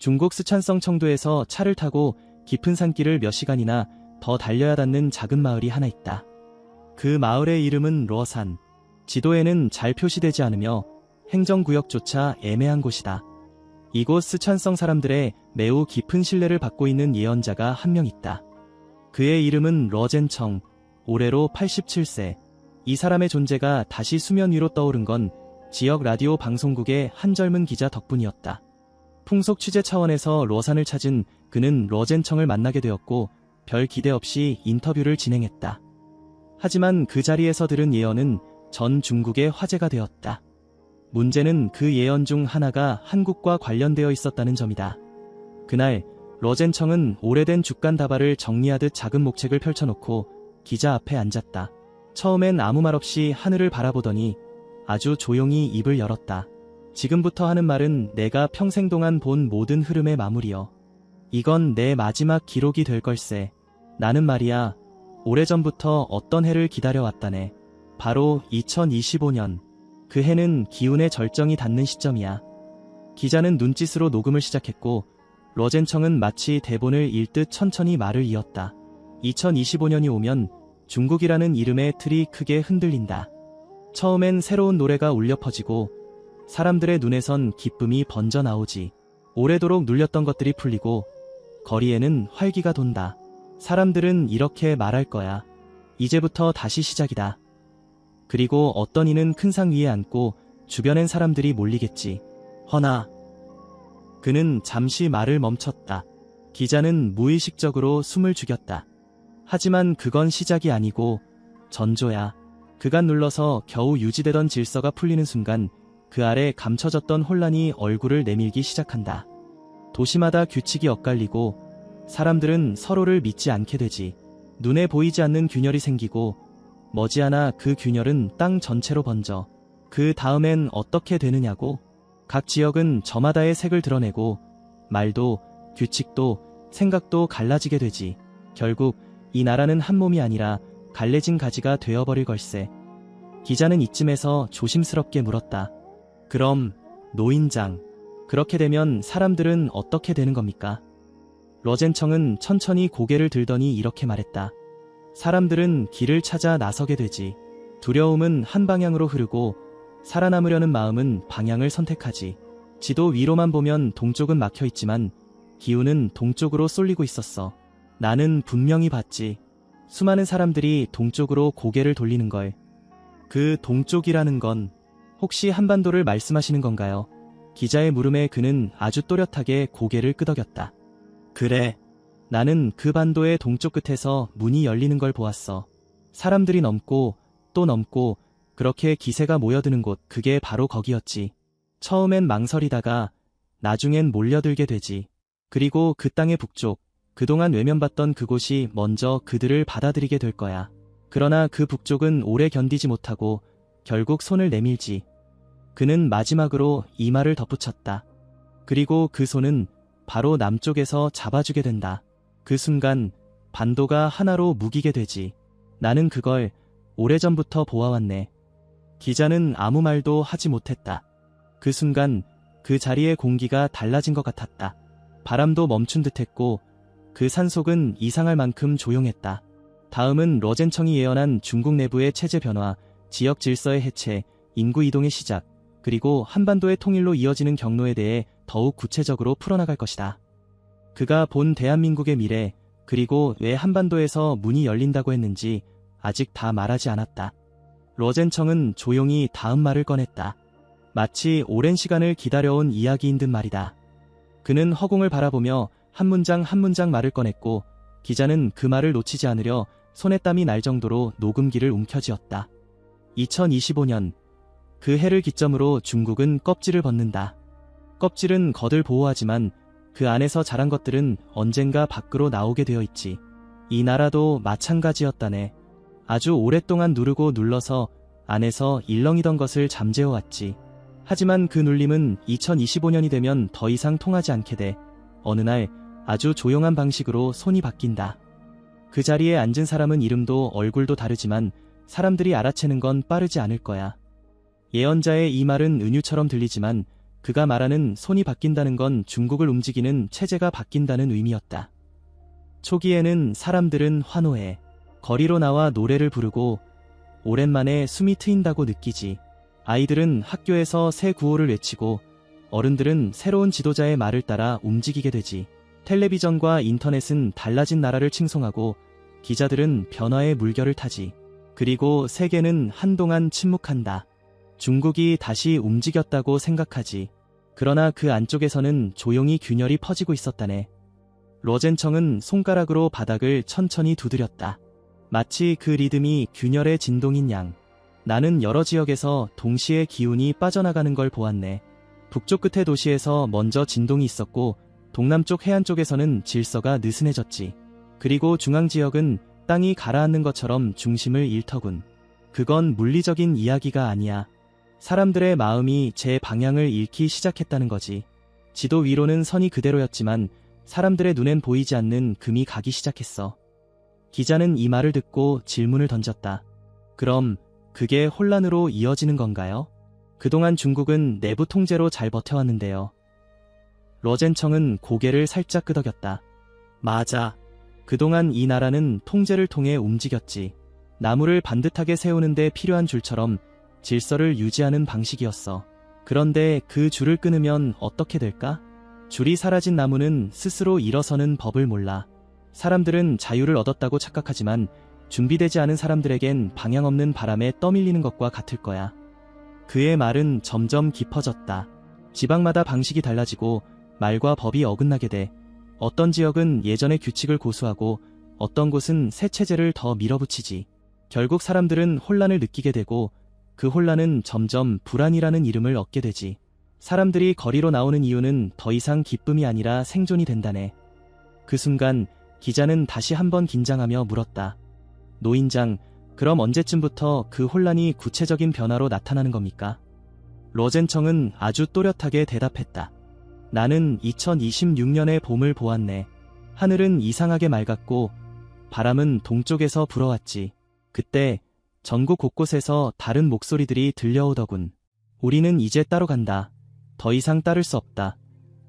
중국 스촨성 청도에서 차를 타고 깊은 산길을 몇 시간이나 더 달려야 닿는 작은 마을이 하나 있다. 그 마을의 이름은 러산. 지도에는 잘 표시되지 않으며 행정구역조차 애매한 곳이다. 이곳 스촨성 사람들의 매우 깊은 신뢰를 받고 있는 예언자가 한 명 있다. 그의 이름은 러젠청, 올해로 87세. 이 사람의 존재가 다시 수면 위로 떠오른 건 지역 라디오 방송국의 한 젊은 기자 덕분이었다. 풍속 취재 차원에서 러산을 찾은 그는 러젠청을 만나게 되었고 별 기대 없이 인터뷰를 진행했다. 하지만 그 자리에서 들은 예언은 전 중국의 화제가 되었다. 문제는 그 예언 중 하나가 한국과 관련되어 있었다는 점이다. 그날 러젠청은 오래된 죽간 다발을 정리하듯 작은 목책을 펼쳐놓고 기자 앞에 앉았다. 처음엔 아무 말 없이 하늘을 바라보더니 아주 조용히 입을 열었다. 지금부터 하는 말은 내가 평생 동안 본 모든 흐름의 마무리여. 이건 내 마지막 기록이 될 걸세. 나는 말이야, 오래전부터 어떤 해를 기다려왔다네. 바로 2025년. 그 해는 기운의 절정이 닿는 시점이야. 기자는 눈짓으로 녹음을 시작했고 러젠청은 마치 대본을 읽듯 천천히 말을 이었다. 2025년이 오면 중국이라는 이름의 틀이 크게 흔들린다. 처음엔 새로운 노래가 울려 퍼지고 사람들의 눈에선 기쁨이 번져 나오지. 오래도록 눌렸던 것들이 풀리고 거리에는 활기가 돈다. 사람들은 이렇게 말할 거야. 이제부터 다시 시작이다. 그리고 어떤 이는 큰 상 위에 앉고 주변엔 사람들이 몰리겠지. 허나 그는 잠시 말을 멈췄다. 기자는 무의식적으로 숨을 죽였다. 하지만 그건 시작이 아니고 전조야. 그가 눌러서 겨우 유지되던 질서가 풀리는 순간 그 아래 감춰졌던 혼란이 얼굴을 내밀기 시작한다. 도시마다 규칙이 엇갈리고 사람들은 서로를 믿지 않게 되지. 눈에 보이지 않는 균열이 생기고 머지않아 그 균열은 땅 전체로 번져. 그 다음엔 어떻게 되느냐고. 각 지역은 저마다의 색을 드러내고 말도 규칙도 생각도 갈라지게 되지. 결국 이 나라는 한 몸이 아니라 갈래진 가지가 되어버릴 걸세. 기자는 이쯤에서 조심스럽게 물었다. 그럼 노인장, 그렇게 되면 사람들은 어떻게 되는 겁니까? 러젠청은 천천히 고개를 들더니 이렇게 말했다. 사람들은 길을 찾아 나서게 되지. 두려움은 한 방향으로 흐르고 살아남으려는 마음은 방향을 선택하지. 지도 위로만 보면 동쪽은 막혀 있지만 기운은 동쪽으로 쏠리고 있었어. 나는 분명히 봤지. 수많은 사람들이 동쪽으로 고개를 돌리는 걸. 그 동쪽이라는 건 혹시 한반도를 말씀하시는 건가요? 기자의 물음에 그는 아주 또렷하게 고개를 끄덕였다. 그래. 나는 그 반도의 동쪽 끝에서 문이 열리는 걸 보았어. 사람들이 넘고 또 넘고 그렇게 기세가 모여드는 곳, 그게 바로 거기였지. 처음엔 망설이다가 나중엔 몰려들게 되지. 그리고 그 땅의 북쪽, 그동안 외면받던 그곳이 먼저 그들을 받아들이게 될 거야. 그러나 그 북쪽은 오래 견디지 못하고 결국 손을 내밀지. 그는 마지막으로 이 말을 덧붙였다. 그리고 그 손은 바로 남쪽에서 잡아주게 된다. 그 순간 반도가 하나로 묵이게 되지. 나는 그걸 오래전부터 보아왔네. 기자는 아무 말도 하지 못했다. 그 순간 그 자리의 공기가 달라진 것 같았다. 바람도 멈춘 듯했고 그 산속은 이상할 만큼 조용했다. 다음은 러젠청이 예언한 중국 내부의 체제 변화, 지역 질서의 해체, 인구 이동의 시작, 그리고 한반도의 통일로 이어지는 경로에 대해 더욱 구체적으로 풀어나갈 것이다. 그가 본 대한민국의 미래, 그리고 왜 한반도에서 문이 열린다고 했는지 아직 다 말하지 않았다. 러젠청은 조용히 다음 말을 꺼냈다. 마치 오랜 시간을 기다려온 이야기인 듯 말이다. 그는 허공을 바라보며 한 문장 한 문장 말을 꺼냈고 기자는 그 말을 놓치지 않으려 손에 땀이 날 정도로 녹음기를 움켜쥐었다. 2025년, 그 해를 기점으로 중국은 껍질을 벗는다. 껍질은 겉을 보호하지만 그 안에서 자란 것들은 언젠가 밖으로 나오게 되어 있지. 이 나라도 마찬가지였다네. 아주 오랫동안 누르고 눌러서 안에서 일렁이던 것을 잠재워왔지. 하지만 그 눌림은 2025년이 되면 더 이상 통하지 않게 돼. 어느 날 아주 조용한 방식으로 손이 바뀐다. 그 자리에 앉은 사람은 이름도 얼굴도 다르지만 사람들이 알아채는 건 빠르지 않을 거야. 예언자의 이 말은 은유처럼 들리지만 그가 말하는 손이 바뀐다는 건 중국을 움직이는 체제가 바뀐다는 의미였다. 초기에는 사람들은 환호해 거리로 나와 노래를 부르고 오랜만에 숨이 트인다고 느끼지. 아이들은 학교에서 새 구호를 외치고 어른들은 새로운 지도자의 말을 따라 움직이게 되지. 텔레비전과 인터넷은 달라진 나라를 칭송하고 기자들은 변화의 물결을 타지. 그리고 세계는 한동안 침묵한다. 중국이 다시 움직였다고 생각하지. 그러나 그 안쪽에서는 조용히 균열이 퍼지고 있었다네. 로젠청은 손가락으로 바닥을 천천히 두드렸다. 마치 그 리듬이 균열의 진동인 양. 나는 여러 지역에서 동시에 기운이 빠져나가는 걸 보았네. 북쪽 끝의 도시에서 먼저 진동이 있었고 동남쪽 해안 쪽에서는 질서가 느슨해졌지. 그리고 중앙지역은 땅이 가라앉는 것처럼 중심을 잃더군. 그건 물리적인 이야기가 아니야. 사람들의 마음이 제 방향을 잃기 시작했다는 거지. 지도 위로는 선이 그대로였지만 사람들의 눈엔 보이지 않는 금이 가기 시작했어. 기자는 이 말을 듣고 질문을 던졌다. 그럼 그게 혼란으로 이어지는 건가요? 그동안 중국은 내부 통제로 잘 버텨왔는데요. 로젠청은 고개를 살짝 끄덕였다. 맞아. 그동안 이 나라는 통제를 통해 움직였지. 나무를 반듯하게 세우는 데 필요한 줄처럼 질서를 유지하는 방식이었어. 그런데 그 줄을 끊으면 어떻게 될까? 줄이 사라진 나무는 스스로 일어서는 법을 몰라. 사람들은 자유를 얻었다고 착각하지만 준비되지 않은 사람들에겐 방향 없는 바람에 떠밀리는 것과 같을 거야. 그의 말은 점점 깊어졌다. 지방마다 방식이 달라지고 말과 법이 어긋나게 돼. 어떤 지역은 예전의 규칙을 고수하고 어떤 곳은 새 체제를 더 밀어붙이지. 결국 사람들은 혼란을 느끼게 되고 그 혼란은 점점 불안이라는 이름을 얻게 되지. 사람들이 거리로 나오는 이유는 더 이상 기쁨이 아니라 생존이 된다네. 그 순간 기자는 다시 한번 긴장하며 물었다. 노인장, 그럼 언제쯤부터 그 혼란이 구체적인 변화로 나타나는 겁니까? 로젠청은 아주 또렷하게 대답했다. 나는 2026년의 봄을 보았네. 하늘은 이상하게 맑았고 바람은 동쪽에서 불어왔지. 그때 전국 곳곳에서 다른 목소리들이 들려오더군. 우리는 이제 따로 간다. 더 이상 따를 수 없다.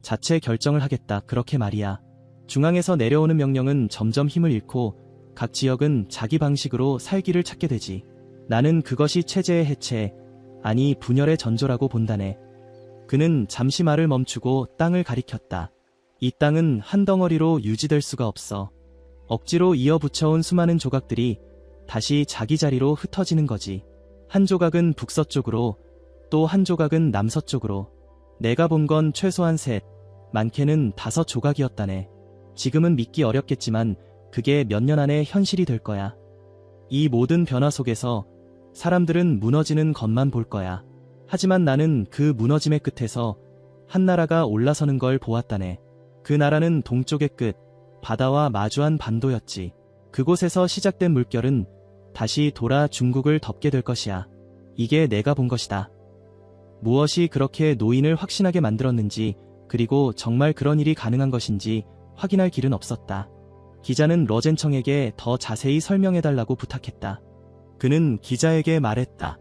자체 결정을 하겠다. 그렇게 말이야. 중앙에서 내려오는 명령은 점점 힘을 잃고 각 지역은 자기 방식으로 살기를 찾게 되지. 나는 그것이 체제의 해체, 아니 분열의 전조라고 본다네. 그는 잠시 말을 멈추고 땅을 가리켰다. 이 땅은 한 덩어리로 유지될 수가 없어. 억지로 이어붙여온 수많은 조각들이 다시 자기 자리로 흩어지는 거지. 한 조각은 북서쪽으로, 또 한 조각은 남서쪽으로. 내가 본 건 최소한 3, 많게는 5 조각이었다네. 지금은 믿기 어렵겠지만 그게 몇 년 안에 현실이 될 거야. 이 모든 변화 속에서 사람들은 무너지는 것만 볼 거야. 하지만 나는 그 무너짐의 끝에서 한 나라가 올라서는 걸 보았다네. 그 나라는 동쪽의 끝, 바다와 마주한 반도였지. 그곳에서 시작된 물결은 다시 돌아 중국을 덮게 될 것이야. 이게 내가 본 것이다. 무엇이 그렇게 노인을 확신하게 만들었는지, 그리고 정말 그런 일이 가능한 것인지 확인할 길은 없었다. 기자는 로젠청에게 더 자세히 설명해달라고 부탁했다. 그는 기자에게 말했다.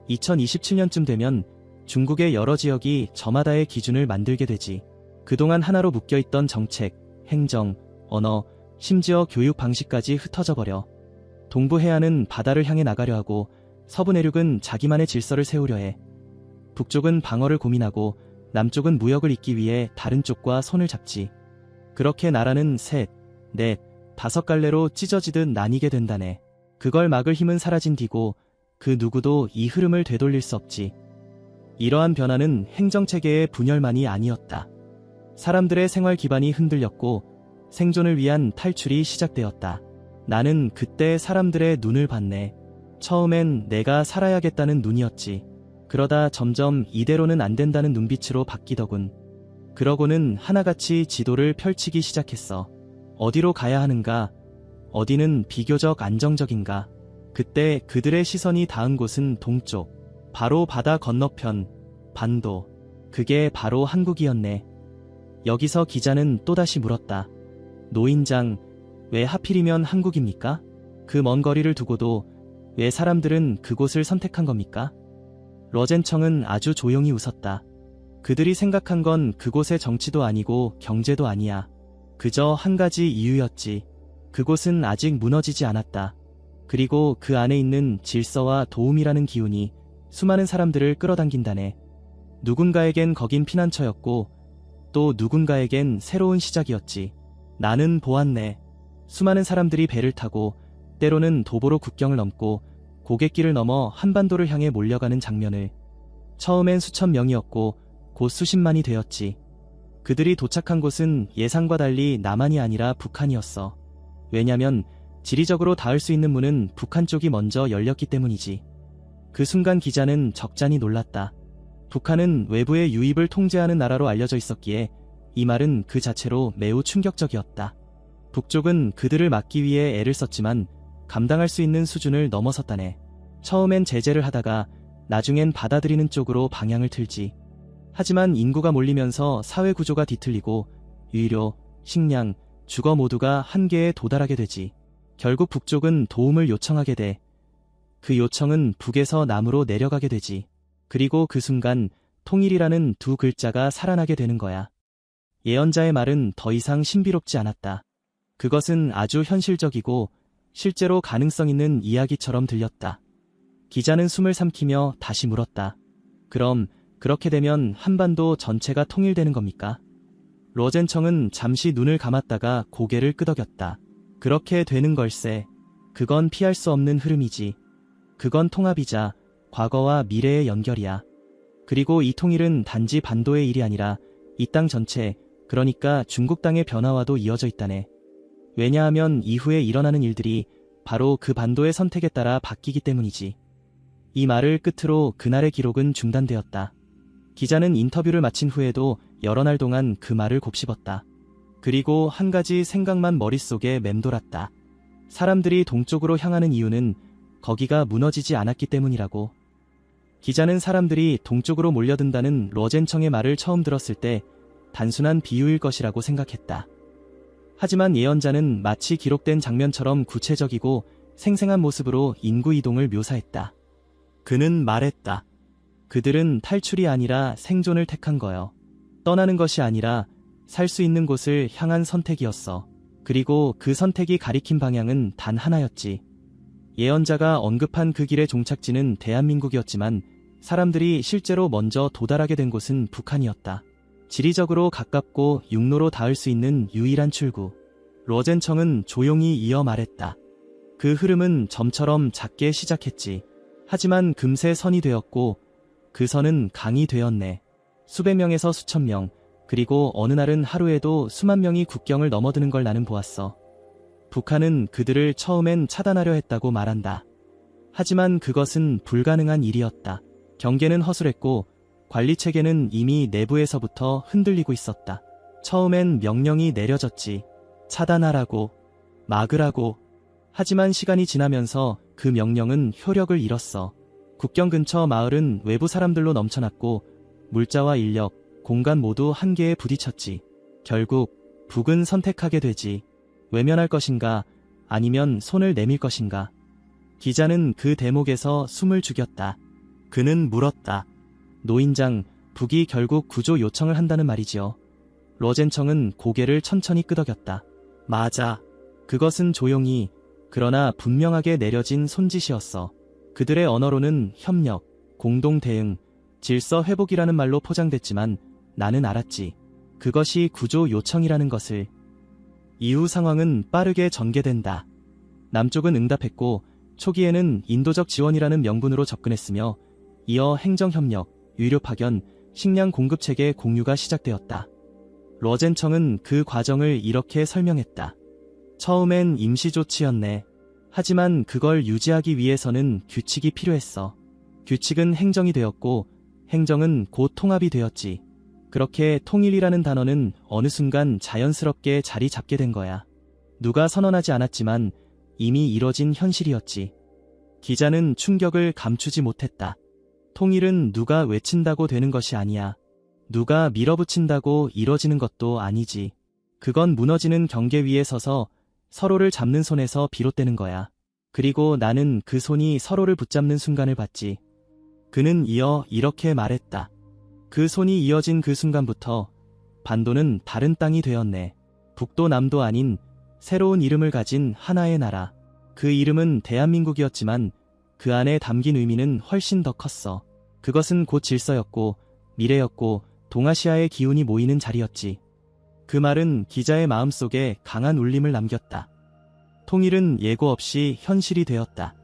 2027년쯤 되면 중국의 여러 지역이 저마다의 기준을 만들게 되지. 그동안 하나로 묶여있던 정책, 행정, 언어, 심지어 교육 방식까지 흩어져 버려. 동부 해안은 바다를 향해 나가려 하고 서부 내륙은 자기만의 질서를 세우려 해. 북쪽은 방어를 고민하고 남쪽은 무역을 잇기 위해 다른 쪽과 손을 잡지. 그렇게 나라는 3, 4, 5갈래로 찢어지듯 나뉘게 된다네. 그걸 막을 힘은 사라진 뒤고 그 누구도 이 흐름을 되돌릴 수 없지. 이러한 변화는 행정체계의 분열만이 아니었다. 사람들의 생활 기반이 흔들렸고 생존을 위한 탈출이 시작되었다. 나는 그때 사람들의 눈을 봤네. 처음엔 내가 살아야겠다는 눈이었지. 그러다 점점 이대로는 안 된다는 눈빛으로 바뀌더군. 그러고는 하나같이 지도를 펼치기 시작했어. 어디로 가야 하는가? 어디는 비교적 안정적인가? 그때 그들의 시선이 닿은 곳은 동쪽, 바로 바다 건너편, 반도. 그게 바로 한국이었네. 여기서 기자는 또다시 물었다. 노인장, 왜 하필이면 한국입니까? 그 먼 거리를 두고도 왜 사람들은 그곳을 선택한 겁니까? 로젠청은 아주 조용히 웃었다. 그들이 생각한 건 그곳의 정치도 아니고 경제도 아니야. 그저 한 가지 이유였지. 그곳은 아직 무너지지 않았다. 그리고 그 안에 있는 질서와 도움이라는 기운이 수많은 사람들을 끌어당긴다네. 누군가에겐 거긴 피난처였고 또 누군가에겐 새로운 시작이었지. 나는 보았네. 수많은 사람들이 배를 타고 때로는 도보로 국경을 넘고 고갯길을 넘어 한반도를 향해 몰려가는 장면을. 처음엔 수천 명이었고 곧 수십만이 되었지. 그들이 도착한 곳은 예상과 달리 남한이 아니라 북한이었어. 왜냐면 지리적으로 닿을 수 있는 문은 북한 쪽이 먼저 열렸기 때문이지. 그 순간 기자는 적잖이 놀랐다. 북한은 외부의 유입을 통제하는 나라로 알려져 있었기에 이 말은 그 자체로 매우 충격적이었다. 북쪽은 그들을 막기 위해 애를 썼지만 감당할 수 있는 수준을 넘어섰다네. 처음엔 제재를 하다가 나중엔 받아들이는 쪽으로 방향을 틀지. 하지만 인구가 몰리면서 사회 구조가 뒤틀리고 의료, 식량, 주거 모두가 한계에 도달하게 되지. 결국 북쪽은 도움을 요청하게 돼. 그 요청은 북에서 남으로 내려가게 되지. 그리고 그 순간 통일이라는 두 글자가 살아나게 되는 거야. 예언자의 말은 더 이상 신비롭지 않았다. 그것은 아주 현실적이고 실제로 가능성 있는 이야기처럼 들렸다. 기자는 숨을 삼키며 다시 물었다. 그럼 그렇게 되면 한반도 전체가 통일되는 겁니까? 로젠청은 잠시 눈을 감았다가 고개를 끄덕였다. 그렇게 되는 걸세. 그건 피할 수 없는 흐름이지. 그건 통합이자 과거와 미래의 연결이야. 그리고 이 통일은 단지 반도의 일이 아니라 이 땅 전체, 그러니까 중국 땅의 변화와도 이어져 있다네. 왜냐하면 이후에 일어나는 일들이 바로 그 반도의 선택에 따라 바뀌기 때문이지. 이 말을 끝으로 그날의 기록은 중단되었다. 기자는 인터뷰를 마친 후에도 여러 날 동안 그 말을 곱씹었다. 그리고 한 가지 생각만 머릿속에 맴돌았다. 사람들이 동쪽으로 향하는 이유는 거기가 무너지지 않았기 때문이라고. 기자는 사람들이 동쪽으로 몰려든다는 로젠청의 말을 처음 들었을 때 단순한 비유일 것이라고 생각했다. 하지만 예언자는 마치 기록된 장면처럼 구체적이고 생생한 모습으로 인구 이동을 묘사했다. 그는 말했다. 그들은 탈출이 아니라 생존을 택한 거요. 떠나는 것이 아니라 살 수 있는 곳을 향한 선택이었어. 그리고 그 선택이 가리킨 방향은 단 하나였지. 예언자가 언급한 그 길의 종착지는 대한민국이었지만 사람들이 실제로 먼저 도달하게 된 곳은 북한이었다. 지리적으로 가깝고 육로로 닿을 수 있는 유일한 출구. 로젠청은 조용히 이어 말했다. 그 흐름은 점처럼 작게 시작했지. 하지만 금세 선이 되었고 그 선은 강이 되었네. 수백 명에서 수천 명, 그리고 어느 날은 하루에도 수만 명이 국경을 넘어드는 걸 나는 보았어. 북한은 그들을 처음엔 차단하려 했다고 말한다. 하지만 그것은 불가능한 일이었다. 경계는 허술했고 관리체계는 이미 내부에서부터 흔들리고 있었다. 처음엔 명령이 내려졌지. 차단하라고, 막으라고. 하지만 시간이 지나면서 그 명령은 효력을 잃었어. 국경 근처 마을은 외부 사람들로 넘쳐났고 물자와 인력, 공간 모두 한계에 부딪혔지. 결국 북은 선택하게 되지. 외면할 것인가 아니면 손을 내밀 것인가. 기자는 그 대목에서 숨을 죽였다. 그는 물었다. 노인장, 북이 결국 구조 요청을 한다는 말이지요. 로젠청은 고개를 천천히 끄덕였다. 맞아. 그것은 조용히 그러나 분명하게 내려진 손짓이었어. 그들의 언어로는 협력, 공동 대응, 질서 회복이라는 말로 포장됐지만 나는 알았지. 그것이 구조 요청이라는 것을. 이후 상황은 빠르게 전개된다. 남쪽은 응답했고 초기에는 인도적 지원이라는 명분으로 접근했으며 이어 행정협력, 유료 파견, 식량 공급체계 공유가 시작되었다. 로젠청은 그 과정을 이렇게 설명했다. 처음엔 임시조치였네. 하지만 그걸 유지하기 위해서는 규칙이 필요했어. 규칙은 행정이 되었고 행정은 곧 통합이 되었지. 그렇게 통일이라는 단어는 어느 순간 자연스럽게 자리 잡게 된 거야. 누가 선언하지 않았지만 이미 이뤄진 현실이었지. 기자는 충격을 감추지 못했다. 통일은 누가 외친다고 되는 것이 아니야. 누가 밀어붙인다고 이뤄지는 것도 아니지. 그건 무너지는 경계 위에 서서 서로를 잡는 손에서 비롯되는 거야. 그리고 나는 그 손이 서로를 붙잡는 순간을 봤지. 그는 이어 이렇게 말했다. 그 손이 이어진 그 순간부터 반도는 다른 땅이 되었네. 북도 남도 아닌 새로운 이름을 가진 하나의 나라. 그 이름은 대한민국이었지만 그 안에 담긴 의미는 훨씬 더 컸어. 그것은 곧 질서였고 미래였고 동아시아의 기운이 모이는 자리였지. 그 말은 기자의 마음속에 강한 울림을 남겼다. 통일은 예고 없이 현실이 되었다.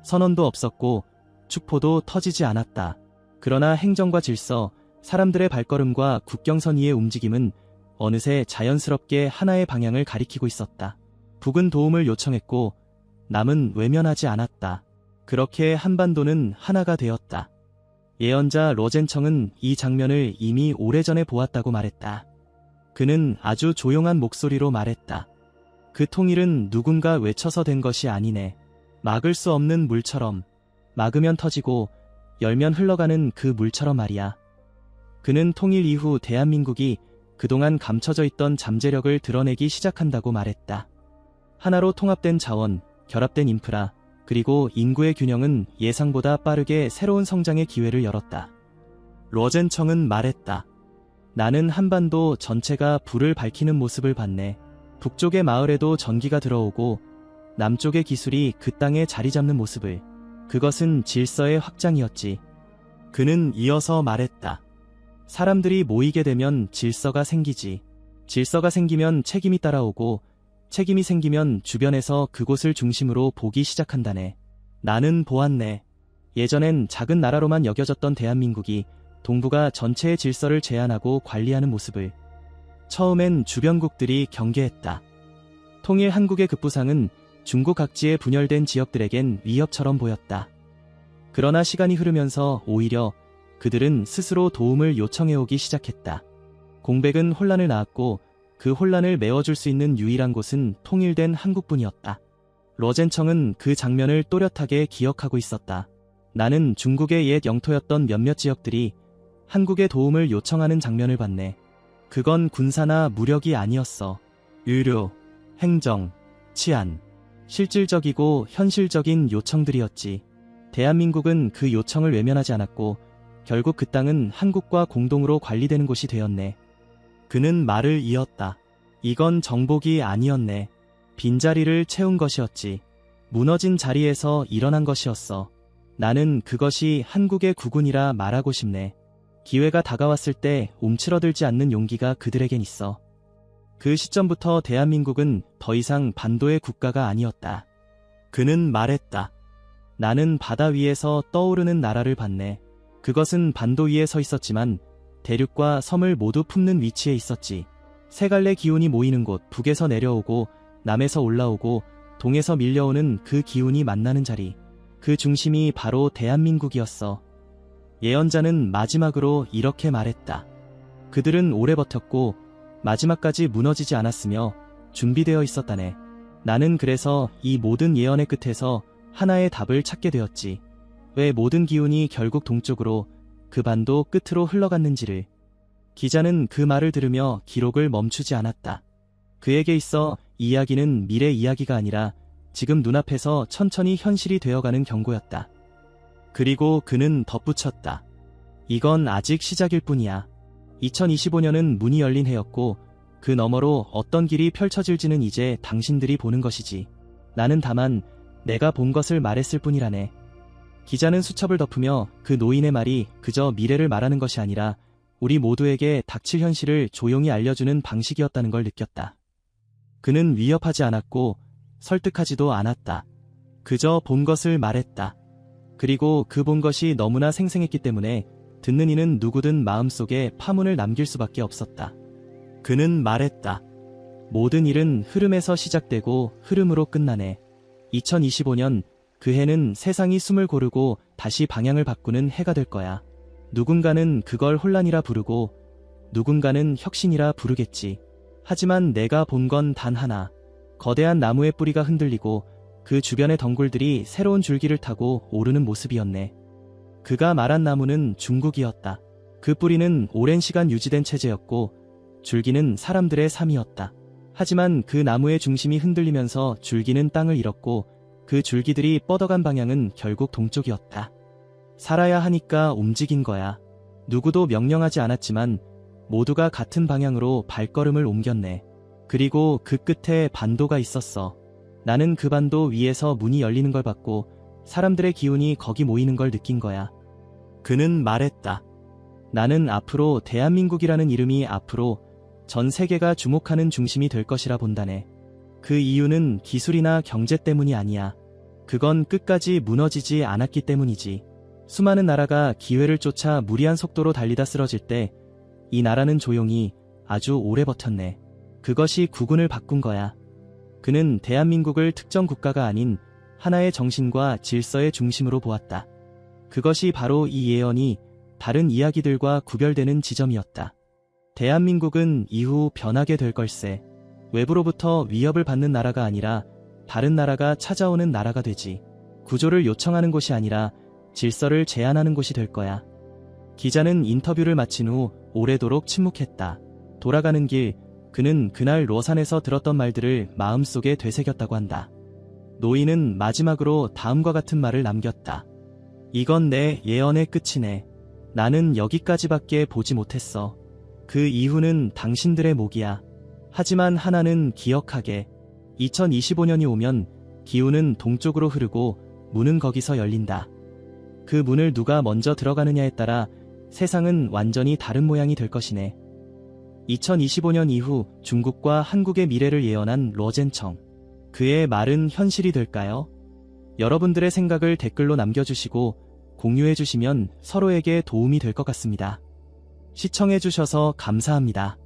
선언도 없었고 축포도 터지지 않았다. 그러나 행정과 질서, 사람들의 발걸음과 국경선 위의 움직임은 어느새 자연스럽게 하나의 방향을 가리키고 있었다. 북은 도움을 요청했고 남은 외면하지 않았다. 그렇게 한반도는 하나가 되었다. 예언자 로젠청은 이 장면을 이미 오래전에 보았다고 말했다. 그는 아주 조용한 목소리로 말했다. 그 통일은 누군가 외쳐서 된 것이 아니네. 막을 수 없는 물처럼, 막으면 터지고 열면 흘러가는 그 물처럼 말이야. 그는 통일 이후 대한민국이 그동안 감춰져 있던 잠재력을 드러내기 시작한다고 말했다. 하나로 통합된 자원, 결합된 인프라, 그리고 인구의 균형은 예상보다 빠르게 새로운 성장의 기회를 열었다. 로젠청은 말했다. 나는 한반도 전체가 불을 밝히는 모습을 봤네. 북쪽의 마을에도 전기가 들어오고 남쪽의 기술이 그 땅에 자리 잡는 모습을. 그것은 질서의 확장이었지. 그는 이어서 말했다. 사람들이 모이게 되면 질서가 생기지. 질서가 생기면 책임이 따라오고 책임이 생기면 주변에서 그곳을 중심으로 보기 시작한다네. 나는 보았네. 예전엔 작은 나라로만 여겨졌던 대한민국이 동북아 전체의 질서를 제안하고 관리하는 모습을. 처음엔 주변국들이 경계했다. 통일 한국의 급부상은 중국 각지의 분열된 지역들에겐 위협처럼 보였다. 그러나 시간이 흐르면서 오히려 그들은 스스로 도움을 요청해오기 시작했다. 공백은 혼란을 낳았고 그 혼란을 메워줄 수 있는 유일한 곳은 통일된 한국뿐이었다. 로젠청은 그 장면을 또렷하게 기억하고 있었다. 나는 중국의 옛 영토였던 몇몇 지역들이 한국의 도움을 요청하는 장면을 봤네. 그건 군사나 무력이 아니었어. 의료, 행정, 치안, 실질적이고 현실적인 요청들이었지. 대한민국은 그 요청을 외면하지 않았고 결국 그 땅은 한국과 공동으로 관리되는 곳이 되었네. 그는 말을 이었다. 이건 정복이 아니었네. 빈자리를 채운 것이었지. 무너진 자리에서 일어난 것이었어. 나는 그것이 한국의 국운이라 말하고 싶네. 기회가 다가왔을 때 움츠러들지 않는 용기가 그들에겐 있어. 그 시점부터 대한민국은 더 이상 반도의 국가가 아니었다. 그는 말했다. 나는 바다 위에서 떠오르는 나라를 봤네. 그것은 반도 위에 서 있었지만 대륙과 섬을 모두 품는 위치에 있었지. 세 갈래 기운이 모이는 곳, 북에서 내려오고 남에서 올라오고 동에서 밀려오는 그 기운이 만나는 자리. 그 중심이 바로 대한민국이었어. 예언자는 마지막으로 이렇게 말했다. 그들은 오래 버텼고 마지막까지 무너지지 않았으며 준비되어 있었다네. 나는 그래서 이 모든 예언의 끝에서 하나의 답을 찾게 되었지. 왜 모든 기운이 결국 동쪽으로, 그 반도 끝으로 흘러갔는지를. 기자는 그 말을 들으며 기록을 멈추지 않았다. 그에게 있어 이야기는 미래 이야기가 아니라 지금 눈앞에서 천천히 현실이 되어가는 경고였다. 그리고 그는 덧붙였다. 이건 아직 시작일 뿐이야. 2025년은 문이 열린 해였고 그 너머로 어떤 길이 펼쳐질지는 이제 당신들이 보는 것이지. 나는 다만 내가 본 것을 말했을 뿐이라네. 기자는 수첩을 덮으며 그 노인의 말이 그저 미래를 말하는 것이 아니라 우리 모두에게 닥칠 현실을 조용히 알려주는 방식이었다는 걸 느꼈다. 그는 위협하지 않았고 설득하지도 않았다. 그저 본 것을 말했다. 그리고 그 본 것이 너무나 생생했기 때문에 듣는 이는 누구든 마음속에 파문을 남길 수밖에 없었다. 그는 말했다. 모든 일은 흐름에서 시작되고 흐름으로 끝나네. 2025년 그 해는 세상이 숨을 고르고 다시 방향을 바꾸는 해가 될 거야. 누군가는 그걸 혼란이라 부르고 누군가는 혁신이라 부르겠지. 하지만 내가 본 건 단 하나. 거대한 나무의 뿌리가 흔들리고 그 주변의 덩굴들이 새로운 줄기를 타고 오르는 모습이었네. 그가 말한 나무는 중국이었다. 그 뿌리는 오랜 시간 유지된 체제였고 줄기는 사람들의 삶이었다. 하지만 그 나무의 중심이 흔들리면서 줄기는 땅을 잃었고 그 줄기들이 뻗어간 방향은 결국 동쪽이었다. 살아야 하니까 움직인 거야. 누구도 명령하지 않았지만 모두가 같은 방향으로 발걸음을 옮겼네. 그리고 그 끝에 반도가 있었어. 나는 그 반도 위에서 문이 열리는 걸 봤고 사람들의 기운이 거기 모이는 걸 느낀 거야. 그는 말했다. 나는 앞으로 대한민국이라는 이름이 앞으로 전 세계가 주목하는 중심이 될 것이라 본다네. 그 이유는 기술이나 경제 때문이 아니야. 그건 끝까지 무너지지 않았기 때문이지. 수많은 나라가 기회를 쫓아 무리한 속도로 달리다 쓰러질 때 이 나라는 조용히 아주 오래 버텼네. 그것이 국운을 바꾼 거야. 그는 대한민국을 특정 국가가 아닌 하나의 정신과 질서의 중심으로 보았다. 그것이 바로 이 예언이 다른 이야기들과 구별되는 지점이었다. 대한민국은 이후 변하게 될 걸세. 외부로부터 위협을 받는 나라가 아니라 다른 나라가 찾아오는 나라가 되지. 구조를 요청하는 곳이 아니라 질서를 제안하는 곳이 될 거야. 기자는 인터뷰를 마친 후 오래도록 침묵했다. 돌아가는 길, 그는 그날 로산에서 들었던 말들을 마음속에 되새겼다고 한다. 노인은 마지막으로 다음과 같은 말을 남겼다. 이건 내 예언의 끝이네. 나는 여기까지밖에 보지 못했어. 그 이후는 당신들의 몫이야. 하지만 하나는 기억하게. 2025년이 오면 기운은 동쪽으로 흐르고 문은 거기서 열린다. 그 문을 누가 먼저 들어가느냐에 따라 세상은 완전히 다른 모양이 될 것이네. 2025년 이후 중국과 한국의 미래를 예언한 로젠청. 그의 말은 현실이 될까요? 여러분들의 생각을 댓글로 남겨주시고 공유해주시면 서로에게 도움이 될 것 같습니다. 시청해주셔서 감사합니다.